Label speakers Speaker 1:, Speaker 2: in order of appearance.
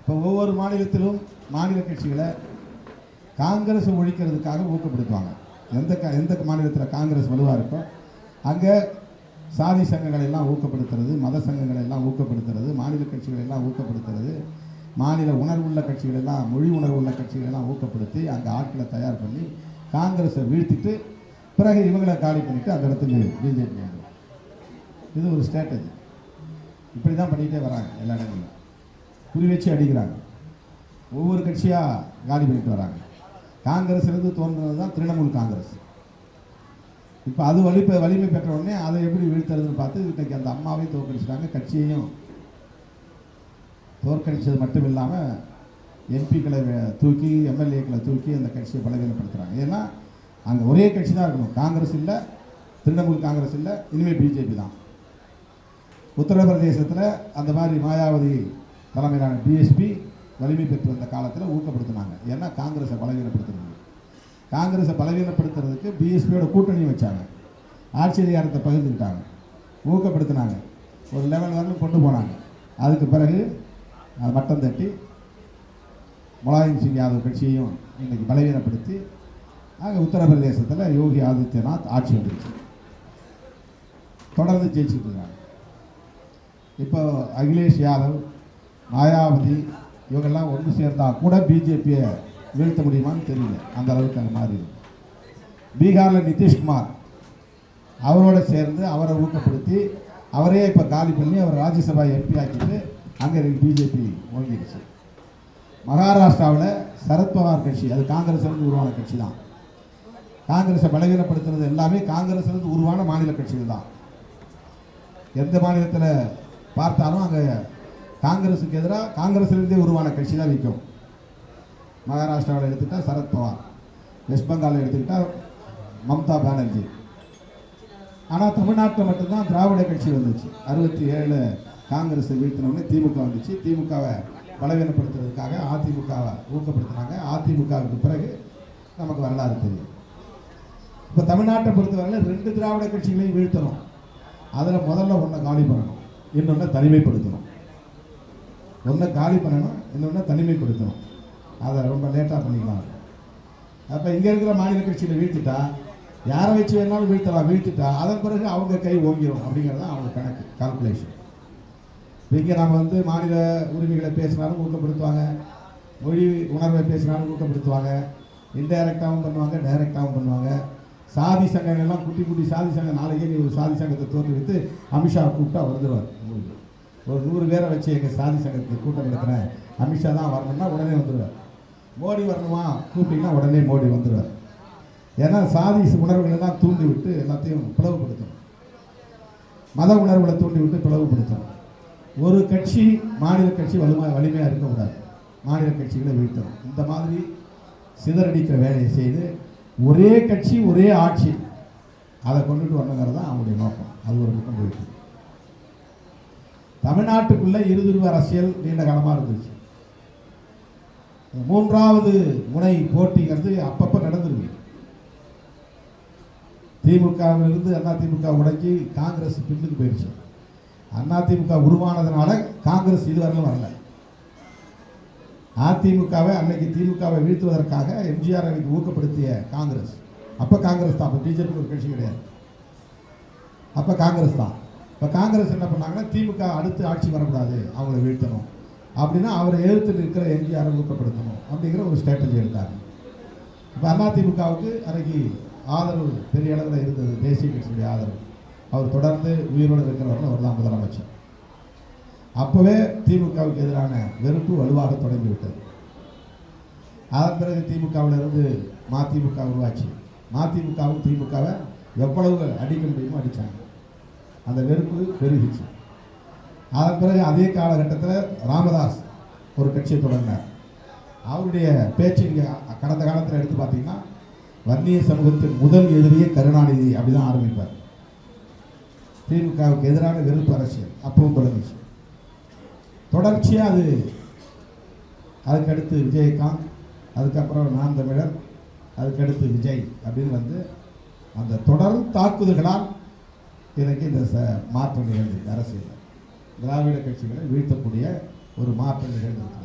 Speaker 1: இப்போ ஒவ்வொரு மாநிலத்திலும் மாநில கட்சிகளை காங்கிரஸ் ஒழிக்கிறதுக்காக ஊக்கப்படுத்துவாங்க. எந்த மாநிலத்தில் காங்கிரஸ் வலுவாக இருக்கோ அங்கே சாதி சங்கங்களை எல்லாம் ஊக்கப்படுத்துறது, மத சங்கங்களை எல்லாம் ஊக்கப்படுத்துறது, மாநில கட்சிகளை எல்லாம் ஊக்கப்படுத்துறது, மாநில உணர்வுள்ள கட்சிகள் எல்லாம், மொழி உணர்வுள்ள கட்சிகள் எல்லாம் ஊக்கப்படுத்தி அங்கே ஆட்களை தயார் பண்ணி காங்கிரஸை வீழ்த்திட்டு பிறகு இவங்களை காலி பண்ணிவிட்டு அந்த இடத்துக்கு பிஜேபி வந்துடும். இது ஒரு ஸ்ட்ராட்டஜி. இப்படி தான் பண்ணிகிட்டே வராங்க. எல்லா இடங்களிலும் குறி வச்சு அடிக்கிறாங்க. ஒவ்வொரு கட்சியாக காலி பண்ணிட்டு வராங்க. காங்கிரஸ்லேருந்து தோன்றது தான் திரிணாமுல் காங்கிரஸ். இப்போ அது வலிமை பெற்ற உடனே அதை எப்படி வீழ்த்துறதுன்னு பார்த்து இன்றைக்கி அந்த அம்மாவையும் தோற்கடிச்சிட்டாங்க, கட்சியையும் தோற்கடித்தது மட்டும் இல்லாமல் எம்பிக்களை தூக்கி, எம்எல்ஏக்களை தூக்கி அந்த கட்சியை பலவீனப்படுத்துகிறாங்க. ஏன்னா அங்கே ஒரே கட்சி தான் இருக்கணும். காங்கிரஸ் இல்லை, திரிணாமுல் காங்கிரஸ் இல்லை, இனிமேல் பிஜேபி தான். உத்தரப்பிரதேசத்தில் அந்த மாதிரி மாயாவதி தலைமையிலான பிஎஸ்பி வலிமை பெற்று வந்த காலத்தில் ஊக்கப்படுத்தினாங்க. ஏன்னா காங்கிரஸை பலவீனப்படுத்துறது. காங்கிரஸை பலவீனப்படுத்துறதுக்கு பிஎஸ்பியோட கூட்டணி வச்சாங்க. ஆட்சி அதிகாரத்தை பகிர்ந்துக்கிட்டாங்க, ஊக்கப்படுத்தினாங்க, ஒரு லெவல் வரலும் கொண்டு போனாங்க. அதுக்கு பிறகு அதை மட்டம் தட்டி முலாயம் சிங் யாதவ் கட்சியையும் இன்றைக்கி பலவீனப்படுத்தி ஆக உத்தரப்பிரதேசத்தில் யோகி ஆதித்யநாத் ஆட்சி வந்துருச்சு. தொடர்ந்து ஜெயிச்சுட்டு இருக்காங்க. இப்போ அகிலேஷ் யாதவ், மாயாவதி இவங்கெல்லாம் ஒன்று சேர்ந்தால் கூட பிஜேபியை வீழ்த்த முடியுமான்னு தெரியல. அந்த அளவுக்கு அங்கே மாறி இருக்கு. பீகாரில் நிதிஷ்குமார் அவரோட சேர்ந்து அவரை ஊக்கப்படுத்தி அவரே இப்போ காலி பண்ணி அவர் ராஜ்யசபா எம்பி ஆக்கிட்டு அங்கே பிஜேபி ஓங்கிடுச்சு. மகாராஷ்டிராவில் சரத்பவார் கட்சி, அது காங்கிரஸ்லேருந்து உருவான கட்சி தான். காங்கிரஸை பலவீனப்படுத்துறது எல்லாமே காங்கிரஸ்லேருந்து உருவான மாநில கட்சிகள் தான். எந்த மாநிலத்தில் பார்த்தாலும் அங்கே காங்கிரஸுக்கு எதிராக காங்கிரஸ்லேருந்தே உருவான கட்சி தான் நிற்கும். மகாராஷ்டிராவில் எடுத்துக்கிட்டால் சரத்பவார், வெஸ்ட் பெங்காலில் எடுத்துக்கிட்டால் மம்தா பானர்ஜி. ஆனால் தமிழ்நாட்டில் மட்டும்தான் திராவிட கட்சி வந்துச்சு. 67 காங்கிரஸை வீழ்த்தினோடனே திமுக வந்துச்சு. திமுகவை பலவீனப்படுத்துறதுக்காக அதிமுகவை ஊக்கப்படுத்தினாங்க. அதிமுகவுக்கு பிறகு நமக்கு வரலாறு தெரியும். இப்போ தமிழ்நாட்டை பொறுத்தவரையில் 2 திராவிட கட்சிகளையும் வீழ்த்தணும். அதில் முதல்ல ஒன்றை காலி பண்ணணும், இன்னொன்று தனிமைப்படுத்தணும். ஒன்றை காலி பண்ணணும், இன்னொன்று தனிமைப்படுத்தணும். அதை ரொம்ப லேட்டாக பண்ணிக்கலாம். அப்போ இங்கே இருக்கிற மாநில கட்சியில் வீழ்த்திட்டா யாரை வச்சு வேணாலும் வீழ்த்தலாம். வீழ்த்திட்டா அதன் பிறகு அவங்க கை ஓங்கிடும் அப்படிங்கிறது தான் அவங்க கணக்கு, கால்குலேஷன். இங்கே நம்ம மாநில உரிமைகளை பேசினாலும் ஊக்கப்படுத்துவாங்க, மொழி உணர்வை பேசினாலும் ஊக்கப்படுத்துவாங்க, இன்டைரக்டாகவும் பண்ணுவாங்க, டைரக்டாகவும் பண்ணுவாங்க. சாதி சங்கங்கள்லாம் குட்டி சாதி சங்கம், நாளைக்கே நீ ஒரு சாதி சங்கத்தை தோற்றுவித்து அமித்ஷா கூப்பிட்டா வந்துடுவார். ஒரு 100 பேரை வச்சு எங்கள் சாதி சங்கத்துக்கு கூட்டம் நடத்துகிறேன், அமித்ஷா தான் வரணும்னா உடனே வந்துடுவார். மோடி வரணுமா கூப்பிட்டீங்கன்னா உடனே மோடி வந்துடுவார். ஏன்னா சாதி உணர்வுகளெல்லாம் தூண்டி விட்டு எல்லாத்தையும் பிளவுபடுத்தணும், மத உணர்வுகளை தூண்டி விட்டு பிளவுபடுத்தணும். ஒரு கட்சி மாநில கட்சி வலிமையாக இருக்கக்கூடாது, மாநில கட்சிகளை வீழ்த்தணும். இந்த மாதிரி சிதறடிக்கிற வேலையை செய்து ஒரே கட்சி ஒரே ஆட்சி அதை கொண்டுட்டு வரணுங்கிறது தான் அவங்களுடைய நோக்கம். அது ஒரு பக்கம் போயிட்டு தமிழ்நாட்டுக்குள்ளே இருதுருவ அரசியல் நீண்ட காலமாக இருந்துச்சு. 3வது முனை போட்டிங்கிறது அப்பப்போ நடந்துருக்கு. திமுகவிலிருந்து அதிமுக உடைக்கி காங்கிரஸ் பின்னுக்கு போயிடுச்சு. அதிமுக உருவானதுனால காங்கிரஸ் இதுவரையிலும் வரல. அதிமுகவை அன்னைக்கு திமுகவை வீழ்த்துவதற்காக எம்ஜிஆர் அன்னைக்கு ஊக்கப்படுத்திய காங்கிரஸ், அப்போ காங்கிரஸ் தான், அப்போ பிஜேபி ஒரு கட்சி கிடையாது, அப்போ காங்கிரஸ் தான். இப்போ காங்கிரஸ் என்ன பண்ணாங்கன்னா திமுக அடுத்து ஆட்சி வரக்கூடாது, அவங்கள வீழ்த்தணும் அப்படின்னா அவரை எதிர்த்து நிற்கிற எம்ஜிஆரை ஊக்கப்படுத்தணும் அப்படிங்கிற ஒரு ஸ்ட்ராட்டஜி எடுத்தாங்க. இப்போ அதிமுகவுக்கு அன்னைக்கு ஆதரவு பெரிய அளவில் இருந்தது, தேசிய கட்சியுடைய ஆதரவு. அவர் தொடர்ந்து உயிரோடு இருக்கிறவர்கள் அவர் தான் முதலமைச்சர். அப்போவே திமுகவுக்கு எதிரான வெறுப்பு வலுவாக தொடங்கிவிட்டது. அதன் பிறகு திமுகவிலிருந்து மதிமுக உருவாச்சு. மதிமுகவும் திமுகவை எவ்வளவு அடிக்க முடியுமோ அடித்தாங்க. அந்த வெறுப்பு பெருகிச்சு. அதன் பிறகு அதே காலகட்டத்தில் ராமதாஸ் ஒரு கட்சியை தொடங்கினார். அவருடைய பேச்சு நீங்கள் கடந்த காலத்தில் எடுத்து பார்த்தீங்கன்னா வன்னிய சமூகத்தின் முதல் எதிரியே கருணாநிதி அப்படி தான் ஆரம்பிப்பார். திமுகவுக்கு எதிரான வெறுப்பு அரசியல் அப்பவும் தொடங்கிச்சு. தொடர்ச்சியாக அதுக்கடுத்து விஜயகாந்த், அதுக்கப்புறம் நாம் தமிழர், அதுக்கடுத்து விஜய் அப்படின்னு அந்த தொடர் தாக்குதல்களால் எனக்கு இந்த மாற்றம் நிகழ்ந்தது. அரசியல் திராவிட கட்சிகளை வீழ்த்தக்கூடிய ஒரு மாற்றம் நிகழ்ந்தது.